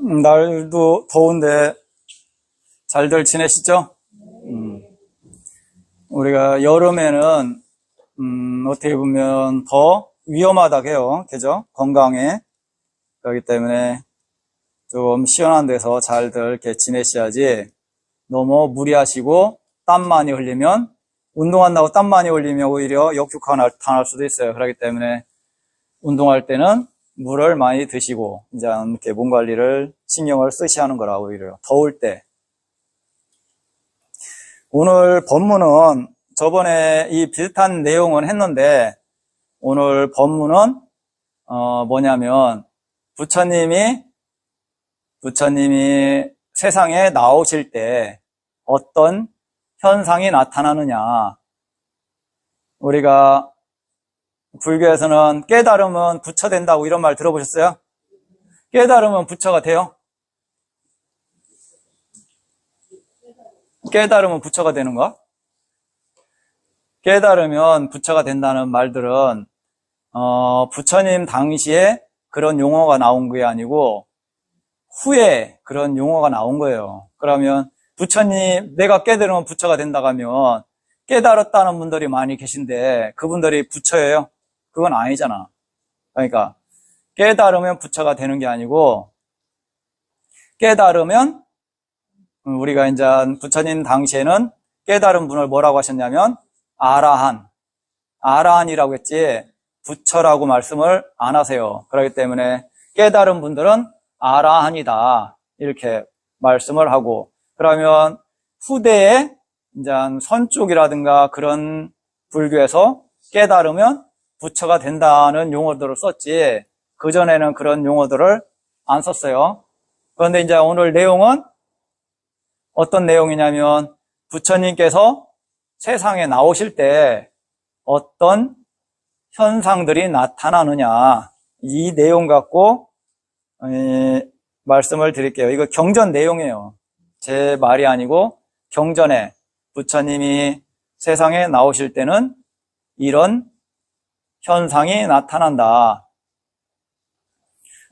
날도 더운데 잘들 지내시죠? 우리가 여름에는 어떻게 보면 더 위험하다고 해요. 그죠? 건강에. 그렇기 때문에 좀 시원한 데서 잘들 이렇게 지내셔야지, 너무 무리하시고 땀 많이 흘리면, 운동한다고 땀 많이 흘리면 오히려 역효과가 나타날 수도 있어요. 그렇기 때문에 운동할 때는 물을 많이 드시고, 이제 이렇게 몸 관리를 신경을 쓰셔야 하는 거라고, 오히려 더울 때. 오늘 본문은 저번에 이 비슷한 내용은 했는데, 오늘 본문은 뭐냐면 부처님이 세상에 나오실 때 어떤 현상이 나타나느냐. 우리가 불교에서는 깨달으면 부처 된다고 이런 말 들어보셨어요? 깨달으면 부처가 돼요? 깨달으면 부처가 되는 거? 깨달으면 부처가 된다는 말들은 부처님 당시에 그런 용어가 나온 게 아니고 후에 그런 용어가 나온 거예요. 그러면 부처님, 내가 깨달으면 부처가 된다고 하면 깨달았다는 분들이 많이 계신데 그분들이 부처예요? 그건 아니잖아. 그러니까 깨달으면 부처가 되는 게 아니고, 깨달으면, 우리가 이제 부처님 당시에는 깨달은 분을 뭐라고 하셨냐면 아라한이라고 했지 부처라고 말씀을 안 하세요. 그렇기 때문에 깨달은 분들은 아라한이다 이렇게 말씀을 하고, 그러면 후대에 이제 선쪽이라든가 그런 불교에서 깨달으면 부처가 된다는 용어들을 썼지, 그전에는 그런 용어들을 안 썼어요. 그런데 이제 오늘 내용은 어떤 내용이냐면, 부처님께서 세상에 나오실 때 어떤 현상들이 나타나느냐, 이 내용 갖고 말씀을 드릴게요. 이거 경전 내용이에요. 제 말이 아니고 경전에 부처님이 세상에 나오실 때는 이런 현상이 나타난다.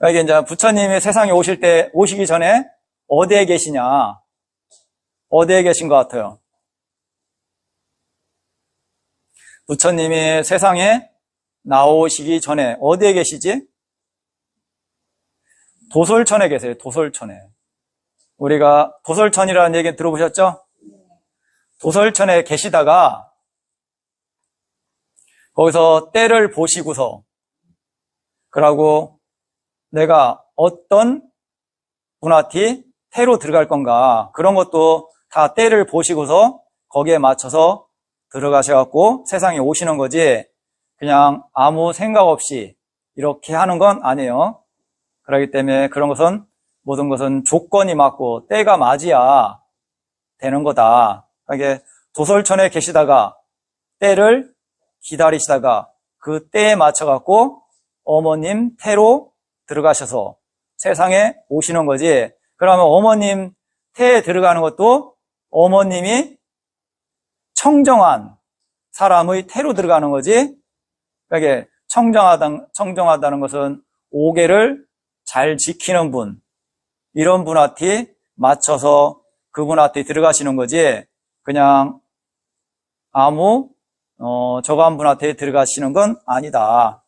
이게 이제 부처님이 세상에 오시기 전에 어디에 계시냐? 어디에 계신 것 같아요? 부처님이 세상에 나오시기 전에 어디에 계시지? 도솔천에 계세요. 도솔천에. 우리가 도솔천이라는 얘기 들어보셨죠? 도솔천에 계시다가 거기서 때를 보시고서, 그러고 내가 어떤 분한테 태로 들어갈 건가, 그런 것도 다 때를 보시고서 거기에 맞춰서 들어가셔갖고 세상에 오시는 거지, 그냥 아무 생각 없이 이렇게 하는 건 아니에요. 그렇기 때문에 그런 것은, 모든 것은 조건이 맞고 때가 맞아야 되는 거다. 그러니까 도솔천에 계시다가 때를 기다리시다가 그 때에 맞춰갖고 어머님 태로 들어가셔서 세상에 오시는 거지, 그러면 어머님 태에 들어가는 것도 어머님이 청정한 사람의 태로 들어가는 거지, 그러니까 청정하다는 것은 오계를 잘 지키는 분, 이런 분한테 맞춰서 그분한테 들어가시는 거지, 그냥 아무 저간 분한테 들어가시는 건 아니다.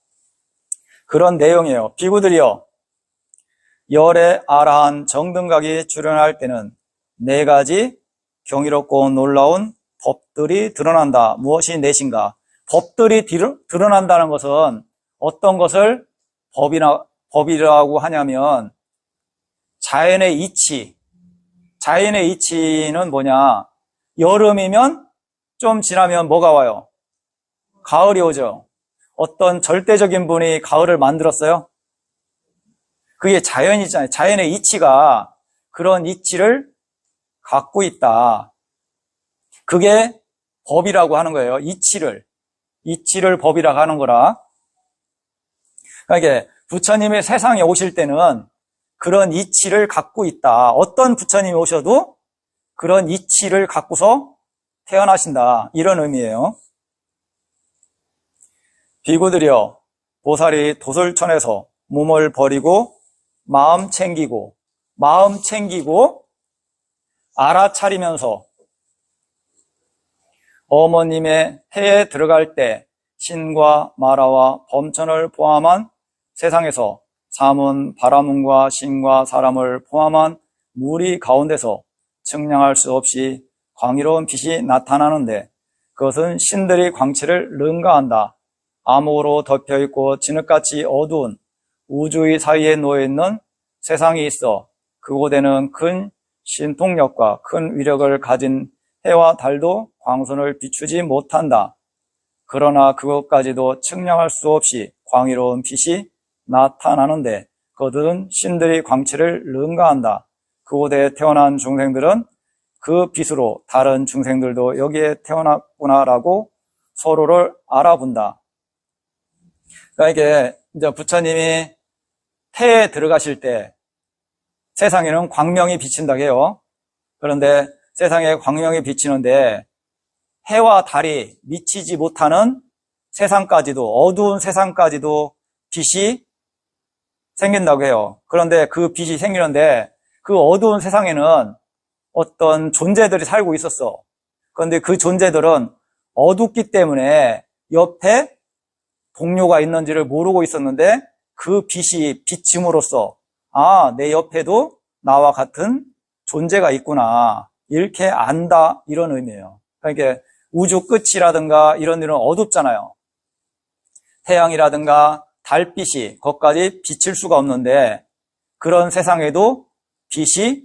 그런 내용이에요. 비구들이여, 열의 아라한 정등각이 출현할 때는 네 가지 경이롭고 놀라운 법들이 드러난다. 무엇이 넷인가? 법들이 드러난다는 것은 어떤 것을 법이라고 하냐면 자연의 이치. 자연의 이치는 뭐냐? 여름이면 좀 지나면 뭐가 와요? 가을이 오죠. 어떤 절대적인 분이 가을을 만들었어요? 그게 자연이잖아요. 자연의 이치가 그런 이치를 갖고 있다. 그게 법이라고 하는 거예요. 이치를 법이라고 하는 거라. 그러니까 부처님이 세상에 오실 때는 그런 이치를 갖고 있다. 어떤 부처님이 오셔도 그런 이치를 갖고서 태어나신다. 이런 의미예요. 비구들이여, 보살이 도솔천에서 몸을 버리고 마음 챙기고 마음 챙기고 알아차리면서 어머님의 태에 들어갈 때 신과 마라와 범천을 포함한 세상에서 사문, 바라문과 신과 사람을 포함한 무리 가운데서 측량할 수 없이 광의로운 빛이 나타나는데 그것은 신들이 광채를 능가한다. 암흑으로 덮여있고 진흙같이 어두운 우주의 사이에 놓여있는 세상이 있어 그곳에는 큰 신통력과 큰 위력을 가진 해와 달도 광선을 비추지 못한다. 그러나 그것까지도 측량할 수 없이 광의로운 빛이 나타나는데 그들은 신들이 광채를 능가한다. 그곳에 태어난 중생들은 그 빛으로 다른 중생들도 여기에 태어났구나라고 서로를 알아본다. 그러니까 이게 이제 부처님이 태에 들어가실 때 세상에는 광명이 비친다고 해요. 그런데 세상에 광명이 비치는데 해와 달이 미치지 못하는 세상까지도, 어두운 세상까지도 빛이 생긴다고 해요. 그런데 그 빛이 생기는데 그 어두운 세상에는 어떤 존재들이 살고 있었어. 그런데 그 존재들은 어둡기 때문에 옆에 동료가 있는지를 모르고 있었는데 그 빛이 비침으로써 아, 내 옆에도 나와 같은 존재가 있구나. 이렇게 안다. 이런 의미예요. 그러니까 우주 끝이라든가 이런 일은 어둡잖아요. 태양이라든가 달빛이 거기까지 비칠 수가 없는데 그런 세상에도 빛이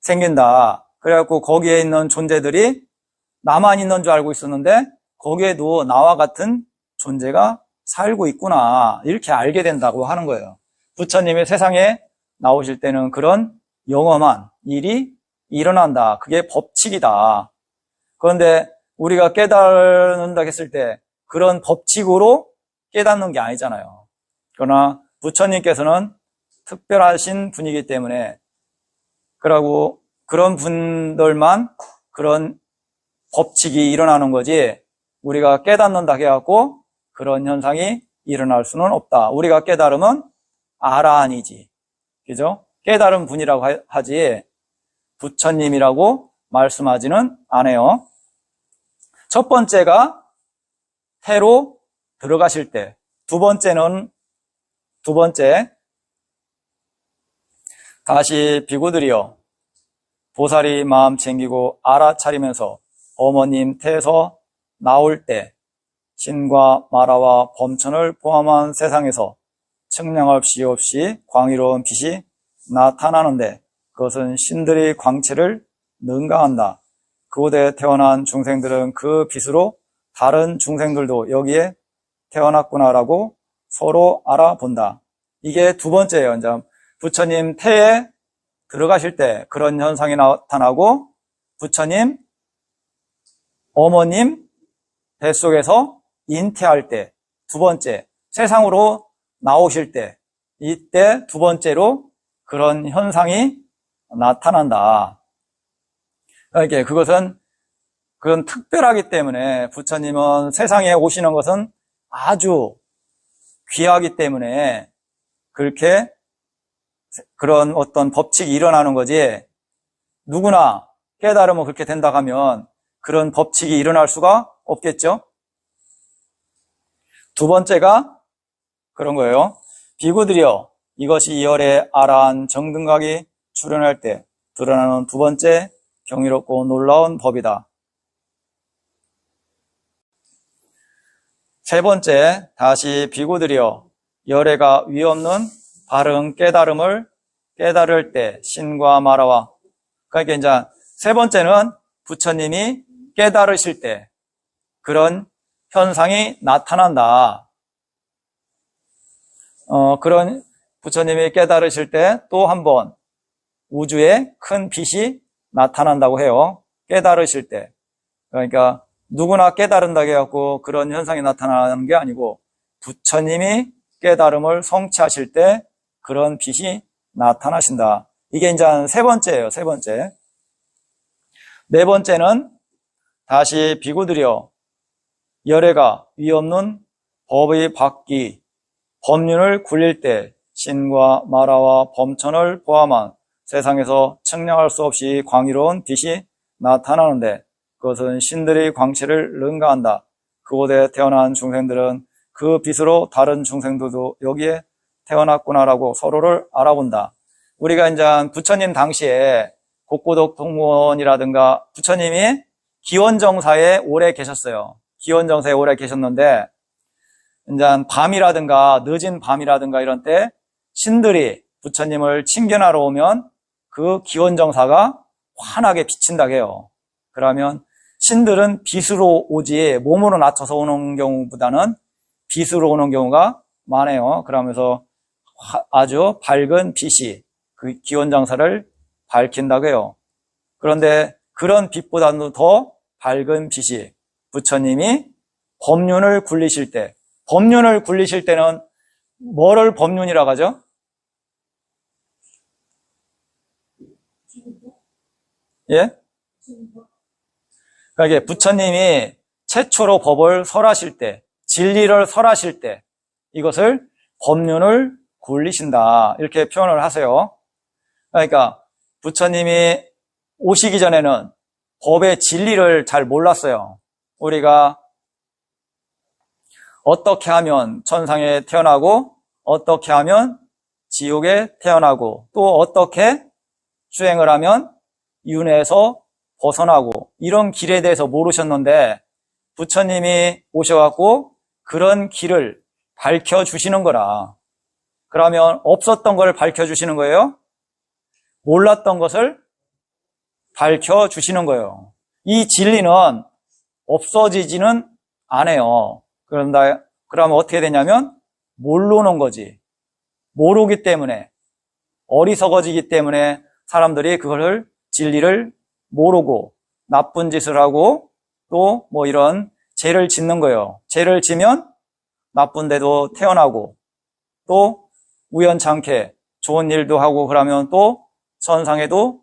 생긴다. 그래갖고 거기에 있는 존재들이 나만 있는 줄 알고 있었는데 거기에도 나와 같은 존재가 살고 있구나. 이렇게 알게 된다고 하는 거예요. 부처님이 세상에 나오실 때는 그런 영험한 일이 일어난다. 그게 법칙이다. 그런데 우리가 깨닫는다 했을 때 그런 법칙으로 깨닫는 게 아니잖아요. 그러나 부처님께서는 특별하신 분이기 때문에 그러고 그런 분들만 그런 법칙이 일어나는 거지 우리가 깨닫는다 해갖고 그런 현상이 일어날 수는 없다. 우리가 깨달으면 아라한이지. 그죠? 깨달은 분이라고 하지 부처님이라고 말씀하지는 않아요. 첫 번째가 해로 들어가실 때, 두 번째 다시 비구들이여 보살이 마음 챙기고 알아차리면서 어머님 태에서 나올 때 신과 마라와 범천을 포함한 세상에서 측량할 수 없이 광의로운 빛이 나타나는데 그것은 신들이 광채를 능가한다. 그곳에 태어난 중생들은 그 빛으로 다른 중생들도 여기에 태어났구나라고 서로 알아본다. 이게 두 번째예요. 이제 부처님 태에 들어가실 때 그런 현상이 나타나고 부처님 어머님 뱃속에서 인태할 때 두 번째, 세상으로 나오실 때 이때 두 번째로 그런 현상이 나타난다. 그러니까 그건 특별하기 때문에 부처님은 세상에 오시는 것은 아주 귀하기 때문에 그렇게 그런 어떤 법칙이 일어나는 거지 누구나 깨달으면 그렇게 된다 하면 그런 법칙이 일어날 수가 없겠죠. 두 번째가 그런 거예요. 비구들이여 이것이 열의 아라한 정등각이 출현할 때 드러나는 두 번째 경이롭고 놀라운 법이다. 세 번째, 다시 비구들이여 열애가 위없는 바른 깨달음을 깨달을 때 신과 마라와 그러니까 이제 세 번째는 부처님이 깨달으실 때 그런 현상이 나타난다. 그런 부처님이 깨달으실 때 또 한 번 우주에 큰 빛이 나타난다고 해요. 깨달으실 때. 그러니까 누구나 깨달은다고 해갖고 그런 현상이 나타나는 게 아니고 부처님이 깨달음을 성취하실 때 그런 빛이 나타나신다. 이게 이제 세 번째예요. 세 번째. 네 번째는 다시 비구들이여 열애가 위없는 법의 바퀴 법륜을 굴릴 때 신과 마라와 범천을 포함한 세상에서 측량할 수 없이 광의로운 빛이 나타나는데 그것은 신들의 광채를 능가한다. 그곳에 태어난 중생들은 그 빛으로 다른 중생들도 여기에 태어났구나라고 서로를 알아본다. 우리가 이제 부처님 당시에 곡고덕 동문이라든가 부처님이 기원정사에 오래 계셨어요. 기원정사에 오래 계셨는데 이제 밤이라든가 늦은 밤이라든가 이런 때 신들이 부처님을 친견하러 오면 그 기원정사가 환하게 비친다고 해요. 그러면 신들은 빛으로 오지 몸으로 낮춰서 오는 경우보다는 빛으로 오는 경우가 많아요. 그러면서 아주 밝은 빛이 그 기원정사를 밝힌다고 해요. 그런데 그런 빛보다도 더 밝은 빛이 부처님이 법륜을 굴리실 때, 법륜을 굴리실 때는 뭐를 법륜이라고 하죠? 예? 그러니까 부처님이 최초로 법을 설하실 때, 진리를 설하실 때 이것을 법륜을 굴리신다 이렇게 표현을 하세요. 그러니까 부처님이 오시기 전에는 법의 진리를 잘 몰랐어요. 우리가 어떻게 하면 천상에 태어나고 어떻게 하면 지옥에 태어나고 또 어떻게 수행을 하면 윤회에서 벗어나고 이런 길에 대해서 모르셨는데 부처님이 오셔갖고 그런 길을 밝혀주시는 거라. 그러면 없었던 걸 밝혀주시는 거예요? 몰랐던 것을 밝혀주시는 거예요. 이 진리는 없어지지는 않아요. 그러면 어떻게 되냐면 모르는 거지. 모르기 때문에 어리석어지기 때문에 사람들이 그걸 진리를 모르고 나쁜 짓을 하고 또 뭐 이런 죄를 짓는 거예요. 죄를 지면 나쁜 데도 태어나고 또 우연찮게 좋은 일도 하고 그러면 또 천상에도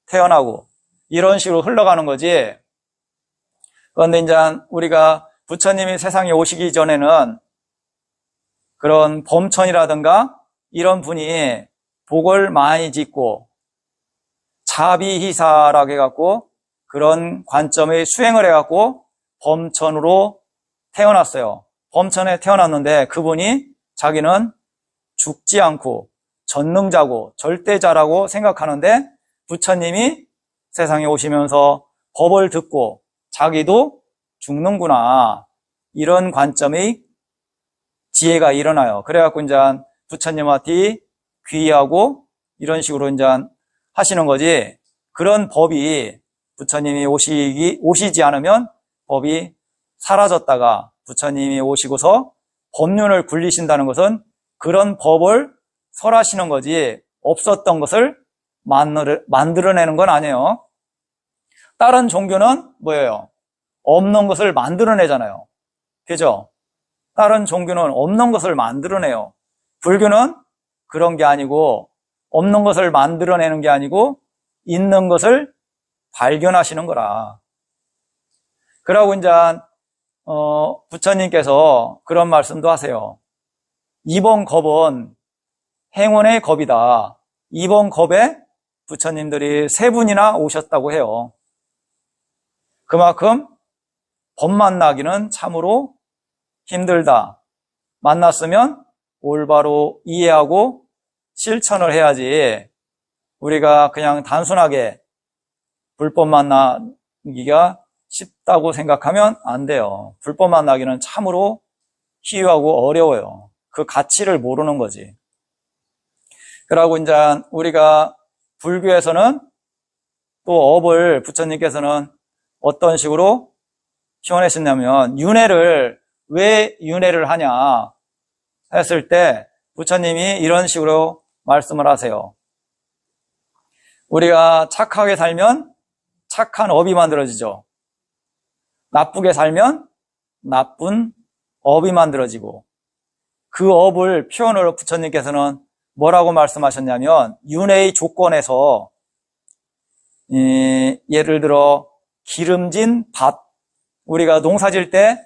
태어나고 이런 식으로 흘러가는 거지. 그런데 이제 우리가 부처님이 세상에 오시기 전에는 그런 범천이라든가 이런 분이 복을 많이 짓고 자비희사라고 해갖고 그런 관점의 수행을 해갖고 범천으로 태어났어요. 범천에 태어났는데 그분이 자기는 죽지 않고 전능자고 절대자라고 생각하는데 부처님이 세상에 오시면서 법을 듣고 자기도 죽는구나 이런 관점의 지혜가 일어나요. 그래갖고 이제 부처님한테 귀의하고 이런 식으로 이제 하시는 거지. 그런 법이 부처님이 오시지 않으면 법이 사라졌다가 부처님이 오시고서 법륜을 굴리신다는 것은 그런 법을 설하시는 거지 없었던 것을 만들어내는 건 아니에요. 다른 종교는 뭐예요? 없는 것을 만들어내잖아요. 그죠? 다른 종교는 없는 것을 만들어내요. 불교는 그런 게 아니고 없는 것을 만들어내는 게 아니고 있는 것을 발견하시는 거라. 그러고 이제 부처님께서 그런 말씀도 하세요. 이번 겁은 행운의 겁이다. 이번 겁에 부처님들이 3분이나 오셨다고 해요. 그만큼 법 만나기는 참으로 힘들다. 만났으면 올바로 이해하고 실천을 해야지 우리가 그냥 단순하게 불법 만나기가 쉽다고 생각하면 안 돼요. 불법 만나기는 참으로 희유하고 어려워요. 그 가치를 모르는 거지. 그러고 이제 우리가 불교에서는 또 업을 부처님께서는 어떤 식으로 표현하셨냐면 윤회를 왜 윤회를 하냐 했을 때 부처님이 이런 식으로 말씀을 하세요. 우리가 착하게 살면 착한 업이 만들어지죠. 나쁘게 살면 나쁜 업이 만들어지고 그 업을 표현으로 부처님께서는 뭐라고 말씀하셨냐면 윤회의 조건에서 예를 들어 기름진 밭 우리가 농사 지을 때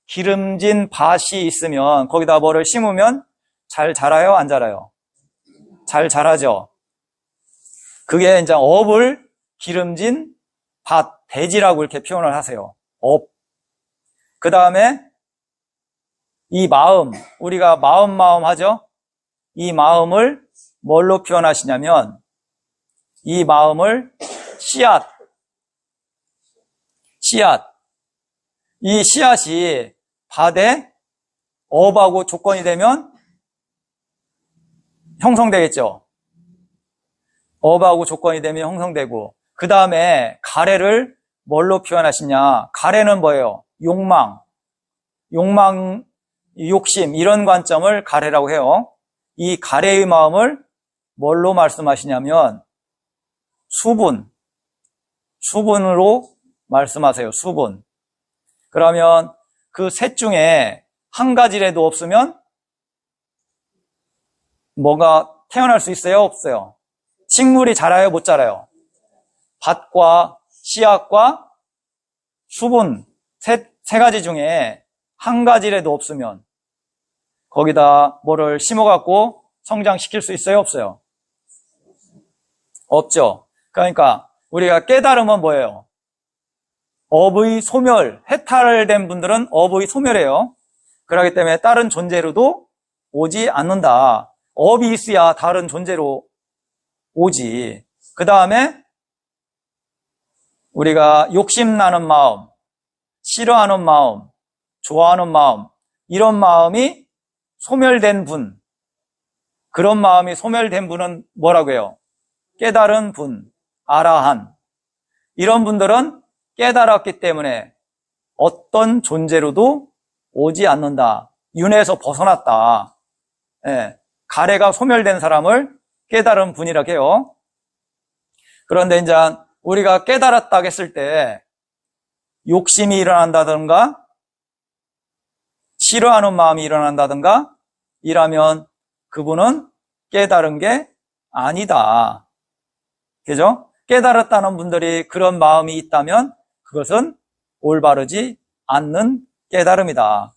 기름진 밭이 있으면 거기다 뭐를 심으면 잘 자라요? 안 자라요? 잘 자라죠. 그게 이제 업을 기름진 밭, 대지라고 이렇게 표현을 하세요. 업. 그 다음에 이 마음, 우리가 마음 하죠? 이 마음을 뭘로 표현하시냐면 이 마음을 씨앗. 이 씨앗이 밭에 업하고 조건이 되면 형성되겠죠. 업하고 조건이 되면 형성되고, 그 다음에 가래를 뭘로 표현하시냐? 가래는 뭐예요? 욕망, 욕심, 이런 관점을 가래라고 해요. 이 가래의 마음을 뭘로 말씀하시냐면 수분으로 말씀하세요. 수분. 그러면 그 셋 중에 한 가지라도 없으면 뭐가 태어날 수 있어요? 없어요? 식물이 자라요? 못 자라요? 밭과 씨앗과 수분, 세 가지 중에 한 가지라도 없으면 거기다 뭐를 심어갖고 성장시킬 수 있어요? 없어요? 없죠. 그러니까 우리가 깨달음은 뭐예요? 업의 소멸, 해탈된 분들은 업의 소멸이에요. 그렇기 때문에 다른 존재로도 오지 않는다. 업이 있어야 다른 존재로 오지. 그 다음에 우리가 욕심나는 마음, 싫어하는 마음, 좋아하는 마음, 이런 마음이 소멸된 분, 그런 마음이 소멸된 분은 뭐라고 해요? 깨달은 분, 아라한. 이런 분들은 깨달았기 때문에 어떤 존재로도 오지 않는다. 윤회에서 벗어났다. 예, 가래가 소멸된 사람을 깨달은 분이라고 해요. 그런데 이제 우리가 깨달았다고 했을 때 욕심이 일어난다든가 싫어하는 마음이 일어난다든가 이라면 그분은 깨달은 게 아니다. 그죠? 깨달았다는 분들이 그런 마음이 있다면 그것은 올바르지 않는 깨달음이다.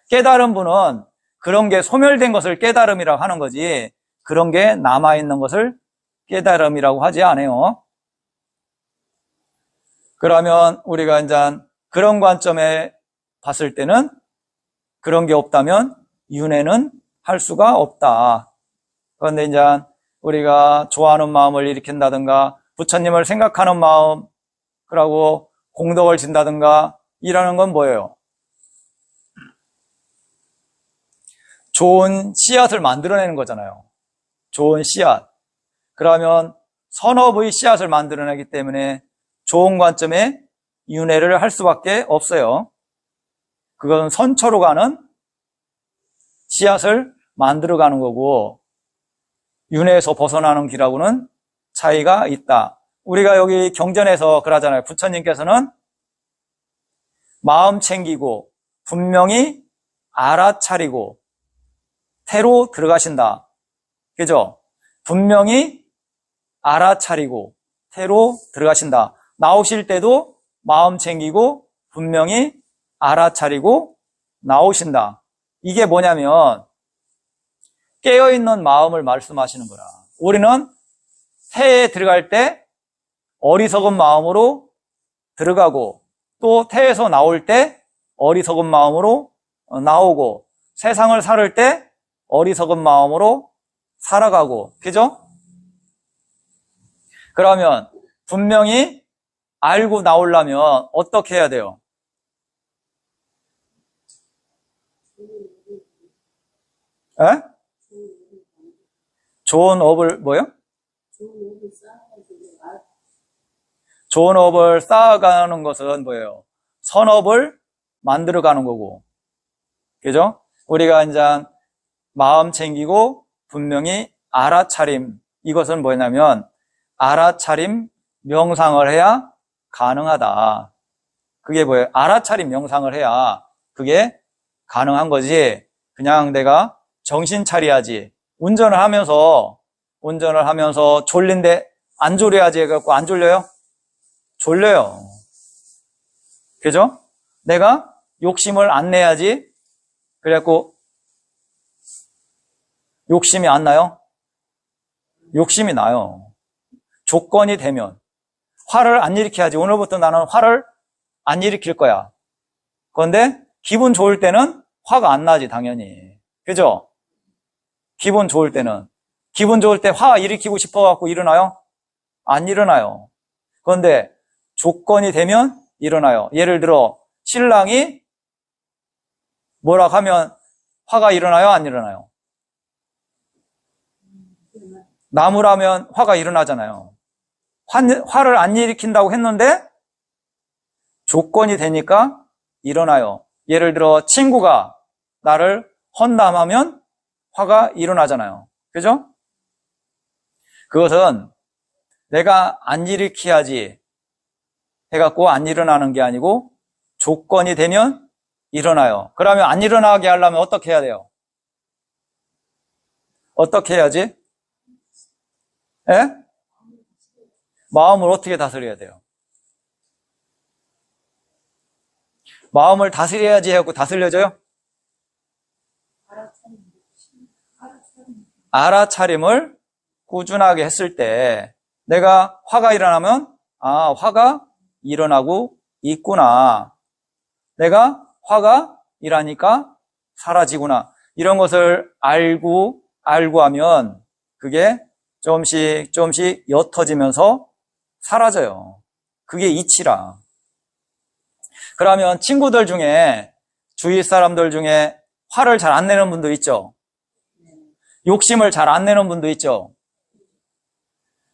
깨달은 분은 그런 게 소멸된 것을 깨달음이라고 하는 거지 그런 게 남아있는 것을 깨달음이라고 하지 않아요. 그러면 우리가 이제 그런 관점에 봤을 때는 그런 게 없다면 윤회는 할 수가 없다. 그런데 이제 우리가 좋아하는 마음을 일으킨다든가 부처님을 생각하는 마음, 그러고 공덕을 진다든가 이라는 건 뭐예요? 좋은 씨앗을 만들어내는 거잖아요. 좋은 씨앗. 그러면 선업의 씨앗을 만들어내기 때문에 좋은 관점에 윤회를 할 수밖에 없어요. 그건 선처로 가는 씨앗을 만들어가는 거고 윤회에서 벗어나는 길하고는 차이가 있다. 우리가 여기 경전에서 그러잖아요. 부처님께서는 마음 챙기고 분명히 알아차리고 태로 들어가신다. 그죠? 분명히 알아차리고 태로 들어가신다. 나오실 때도 마음 챙기고 분명히 알아차리고 나오신다. 이게 뭐냐면 깨어있는 마음을 말씀하시는 거라. 우리는 태에 들어갈 때 어리석은 마음으로 들어가고 또 태에서 나올 때 어리석은 마음으로 나오고 세상을 살을 때 어리석은 마음으로 살아가고, 그죠? 그러면 분명히 알고 나오려면 어떻게 해야 돼요? 에? 좋은 업을 뭐요? 좋은 업을 쌓아가는 것은 뭐예요? 선업을 만들어가는 거고, 그죠? 우리가 이제 마음 챙기고 분명히 알아차림, 이것은 뭐냐면 알아차림 명상을 해야 가능하다. 그게 뭐예요? 알아차림 명상을 해야 그게 가능한 거지. 그냥 내가 정신 차려야지. 운전을 하면서 졸린데 안 졸여야지 해갖고 안 졸려요? 졸려요. 그죠? 내가 욕심을 안 내야지. 그래갖고 욕심이 안 나요? 욕심이 나요. 조건이 되면. 화를 안 일으켜야지. 오늘부터 나는 화를 안 일으킬 거야. 그런데 기분 좋을 때는 화가 안 나지, 당연히. 그죠? 기분 좋을 때는. 기분 좋을 때 화 일으키고 싶어갖고 일어나요? 안 일어나요. 그런데 조건이 되면 일어나요. 예를 들어 신랑이 뭐라 하면 화가 일어나요? 안 일어나요? 나무라면 화가 일어나잖아요. 화를 안 일으킨다고 했는데 조건이 되니까 일어나요. 예를 들어 친구가 나를 험담하면 화가 일어나잖아요. 그죠? 그것은 내가 안 일으켜야지 해갖고 안 일어나는 게 아니고 조건이 되면 일어나요. 그러면 안 일어나게 하려면 어떻게 해야 돼요? 어떻게 해야지? 예? 마음을 어떻게 다스려야 돼요? 마음을 다스려야지 해갖고 다스려져요? 알아차림을 꾸준하게 했을 때 내가 화가 일어나면 화가 일어나고 있구나. 내가 화가 일하니까 사라지구나. 이런 것을 알고 하면 그게 조금씩 옅어지면서 사라져요. 그게 이치라. 그러면 친구들 중에 주위 사람들 중에 화를 잘 안 내는 분도 있죠. 욕심을 잘 안 내는 분도 있죠.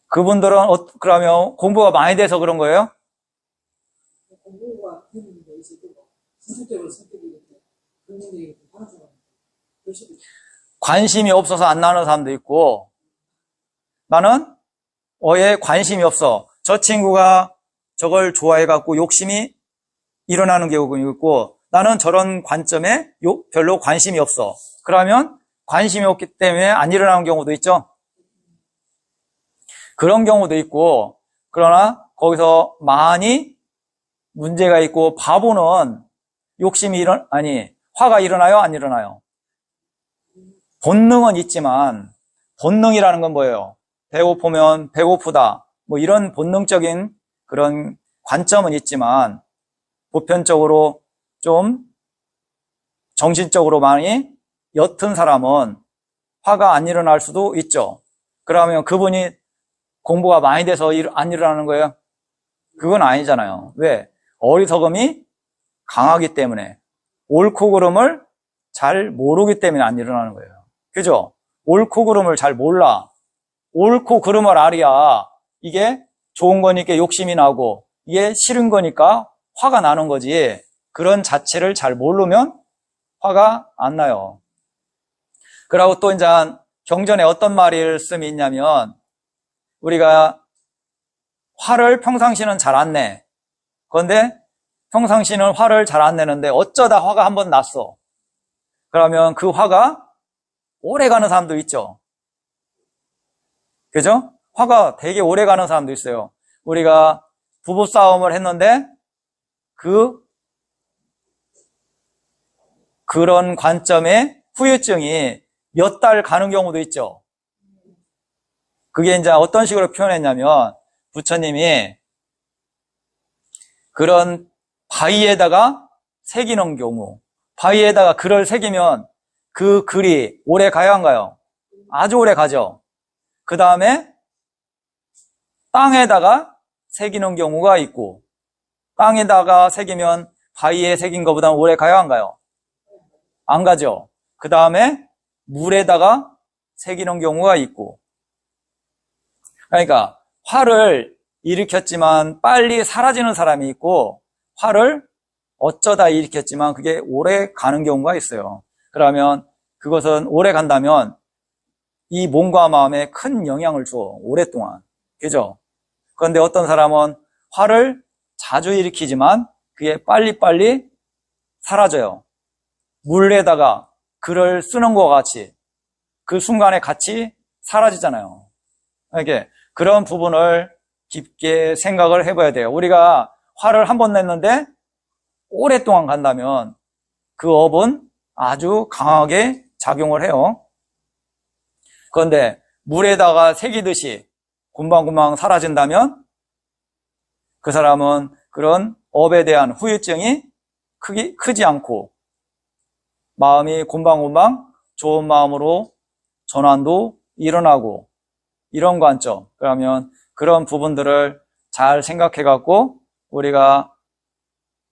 그분들은 그러면 공부가 많이 돼서 그런 거예요? 공부가 되는 게 있어도 지속적으로 성격이 이렇게 긍정적이게 하는 사람 관심이 없어서 안 나는 사람도 있고 나는 왜 관심이 없어. 저 친구가 저걸 좋아해갖고 욕심이 일어나는 경우가 있고 나는 저런 관점에 별로 관심이 없어. 그러면 관심이 없기 때문에 안 일어나는 경우도 있죠. 그런 경우도 있고 그러나 거기서 많이 문제가 있고 바보는 화가 일어나요? 안 일어나요? 본능은 있지만 본능이라는 건 뭐예요? 배고프면 배고프다. 뭐 이런 본능적인 그런 관점은 있지만 보편적으로 좀 정신적으로 많이 옅은 사람은 화가 안 일어날 수도 있죠. 그러면 그분이 공부가 많이 돼서 안 일어나는 거예요? 그건 아니잖아요. 왜? 어리석음이 강하기 때문에 옳고 그름을 잘 모르기 때문에 안 일어나는 거예요. 그죠? 옳고 그름을 잘 몰라. 옳고 그름을 알아야 이게 좋은 거니까 욕심이 나고 이게 싫은 거니까 화가 나는 거지. 그런 자체를 잘 모르면 화가 안 나요. 그리고 또 이제 경전에 어떤 말씀이 있냐면 우리가 화를 평상시는 잘 안 내. 그런데 평상시는 화를 잘 안 내는데 어쩌다 화가 한번 났어. 그러면 그 화가 오래 가는 사람도 있죠. 그죠? 화가 되게 오래 가는 사람도 있어요. 우리가 부부싸움을 했는데 그런 관점의 후유증이 몇 달 가는 경우도 있죠. 그게 이제 어떤 식으로 표현했냐면 부처님이 그런 바위에다가 새기는 경우, 바위에다가 글을 새기면 그 글이 오래 가요, 안 가요? 아주 오래 가죠. 그 다음에 땅에다가 새기는 경우가 있고, 땅에다가 새기면 바위에 새긴 것보다 오래 가요, 안 가요? 안 가죠. 그 다음에 물에다가 새기는 경우가 있고, 그러니까 화를 일으켰지만 빨리 사라지는 사람이 있고 화를 어쩌다 일으켰지만 그게 오래 가는 경우가 있어요. 그러면 그것은 오래 간다면 이 몸과 마음에 큰 영향을 줘. 오랫동안. 그죠? 그런데 어떤 사람은 화를 자주 일으키지만 그게 빨리빨리 사라져요. 물에다가 글을 쓰는 것과 같이 그 순간에 같이 사라지잖아요. 이렇게 그런 부분을 깊게 생각을 해봐야 돼요. 우리가 화를 한 번 냈는데 오랫동안 간다면 그 업은 아주 강하게 작용을 해요. 그런데 물에다가 새기듯이 금방금방 사라진다면 그 사람은 그런 업에 대한 후유증이 크지 않고 마음이 금방금방 좋은 마음으로 전환도 일어나고 이런 관점. 그러면 그런 부분들을 잘 생각해 갖고 우리가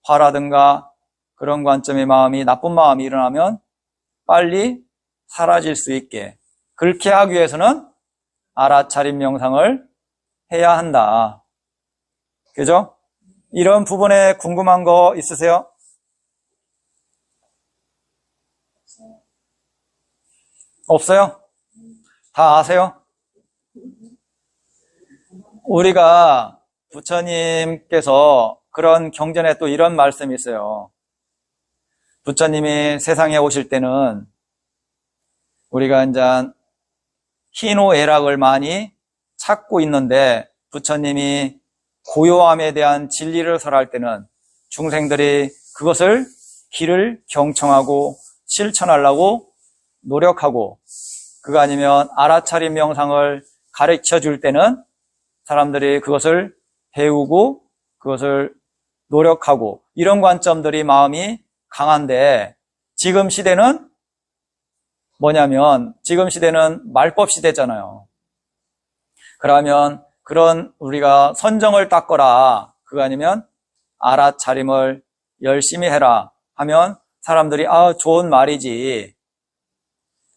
화라든가 그런 관점의 마음이 나쁜 마음이 일어나면 빨리 사라질 수 있게 그렇게 하기 위해서는 알아차림 명상을 해야 한다. 그죠? 이런 부분에 궁금한 거 있으세요? 없어요? 다 아세요? 우리가 부처님께서 그런 경전에 또 이런 말씀이 있어요. 부처님이 세상에 오실 때는 우리가 이제 희노애락을 많이 찾고 있는데 부처님이 고요함에 대한 진리를 설할 때는 중생들이 그것을 길을 경청하고 실천하려고 노력하고 그거 아니면 알아차림 명상을 가르쳐 줄 때는 사람들이 그것을 배우고 그것을 노력하고 이런 관점들이 마음이 강한데 지금 시대는 뭐냐면 지금 시대는 말법 시대잖아요. 그러면 그런 우리가 선정을 닦거라 그거 아니면 알아차림을 열심히 해라 하면 사람들이 좋은 말이지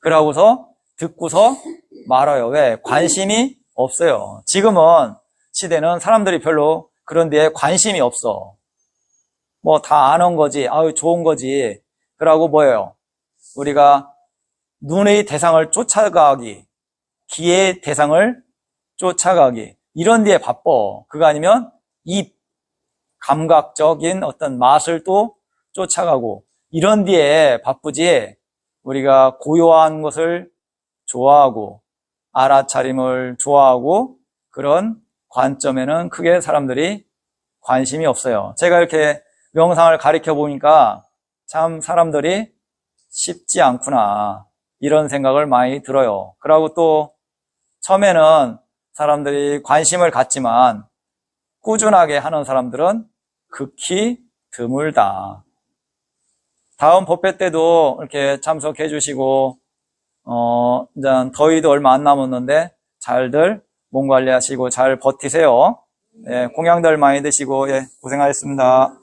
그러고서 듣고서 말아요. 왜? 관심이 없어요. 지금은 시대는 사람들이 별로 그런 데에 관심이 없어. 뭐 다 아는 거지. 좋은 거지. 그러고 뭐예요? 우리가 눈의 대상을 쫓아가기, 귀의 대상을 쫓아가기 이런 데에 바빠. 그거 아니면 입, 감각적인 어떤 맛을 또 쫓아가고 이런 데에 바쁘지 우리가 고요한 것을 좋아하고 알아차림을 좋아하고 그런 관점에는 크게 사람들이 관심이 없어요. 제가 이렇게 명상을 가르쳐 보니까 참 사람들이 쉽지 않구나 이런 생각을 많이 들어요. 그리고 또 처음에는 사람들이 관심을 갖지만 꾸준하게 하는 사람들은 극히 드물다. 다음 법회 때도 이렇게 참석해 주시고 이제 더위도 얼마 안 남았는데 잘들 몸 관리하시고 잘 버티세요. 예, 공양들 많이 드시고 예, 고생하셨습니다.